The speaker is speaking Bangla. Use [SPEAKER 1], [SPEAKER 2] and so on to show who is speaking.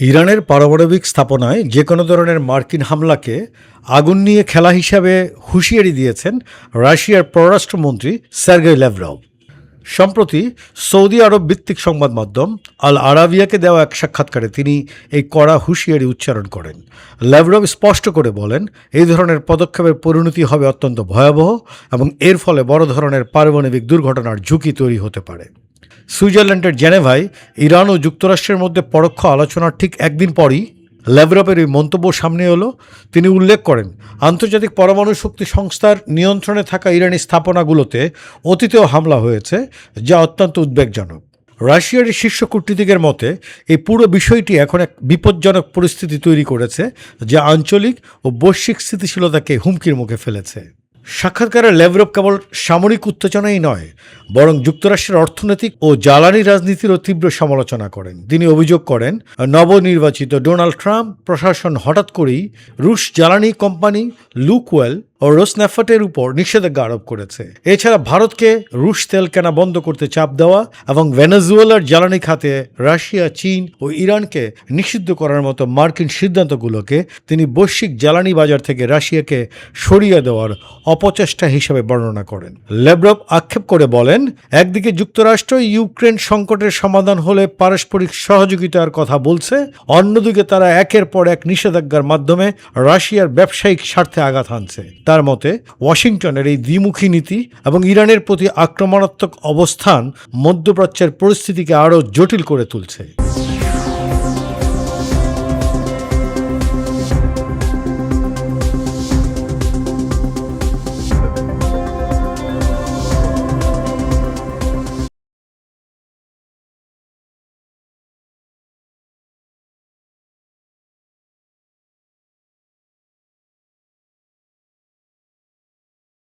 [SPEAKER 1] ইরানের পারমাণবিক স্থাপনায় যে কোনো ধরনের মার্কিন হামলাকে আগুন নিয়ে খেলা হিসাবে হুঁশিয়ারি দিয়েছেন রাশিয়ার পররাষ্ট্রমন্ত্রী সের্গেই ল্যাভরভ। সম্প্রতি সৌদি আরব ভিত্তিক সংবাদ মাধ্যম আল আরাবিয়াকে দেওয়া এক সাক্ষাৎকারে তিনি এই কড়া হুঁশিয়ারি উচ্চারণ করেন। ল্যাভরভ স্পষ্ট করে বলেন, এই ধরনের পদক্ষেপের পরিণতি হবে অত্যন্ত ভয়াবহ এবং এর ফলে বড় ধরনের পারমাণবিক দুর্ঘটনার ঝুঁকি তৈরি হতে পারে। সুইজারল্যান্ডের জেনেভায় ইরান ও যুক্তরাষ্ট্রের মধ্যে পরোক্ষ আলোচনার ঠিক একদিন পরই ল্যাভরভের এই মন্তব্য সামনে এলো। তিনি উল্লেখ করেন, আন্তর্জাতিক পরমাণু শক্তি সংস্থার নিয়ন্ত্রণে থাকা ইরানি স্থাপনাগুলোতে অতীতেও হামলা হয়েছে, যা অত্যন্ত উদ্বেগজনক। রাশিয়ার শীর্ষ কূটনীতিকের মতে এই পুরো বিষয়টি এখন এক বিপজ্জনক পরিস্থিতি তৈরি করেছে, যা আঞ্চলিক ও বৈশ্বিক স্থিতিশীলতাকে হুমকির মুখে ফেলেছে। সাক্ষাৎকারে ল্যাভরভ কেবল সামরিক উত্তেজনাই নয়, বরং যুক্তরাষ্ট্রের অর্থনৈতিক ও জ্বালানি রাজনীতিরও তীব্র সমালোচনা করেন। তিনি অভিযোগ করেন, নবনির্বাচিত ডোনাল্ড ট্রাম্প প্রশাসন হঠাৎ করেই রুশ জ্বালানি কোম্পানি লুকওয়েল ও রোসনেফটের উপর নিষেধাজ্ঞা আরোপ করেছে। এছাড়া ভারতকে রুশ তেল কেনা বন্ধ করতে চাপ দেওয়া এবং ভেনেজুয়েলার জ্বালানি খাতে রাশিয়া, চীন ও ইরানকে নিষিদ্ধ করার মতো মার্কিন সিদ্ধান্তগুলোকে তিনি বৈশ্বিক জ্বালানি বাজার থেকে রাশিয়াকে সরিয়ে দেওয়ার অপচেষ্টা হিসেবে বর্ণনা করেন। ল্যাভরভ আক্ষেপ করে বলেন, একদিকে যুক্তরাষ্ট্র ইউক্রেন সংকটের সমাধান হলে পারস্পরিক সহযোগিতার কথা বলছে, অন্যদিকে তারা একের পর এক নিষেধাজ্ঞার মাধ্যমে রাশিয়ার ব্যবসায়িক স্বার্থে আঘাত হানছে। তার মতে ওয়াশিংটনের এই দ্বিমুখী নীতি এবং ইরানের প্রতি আক্রমণাত্মক অবস্থান মধ্যপ্রাচ্যের পরিস্থিতিকে আরও জটিল করে তুলছে।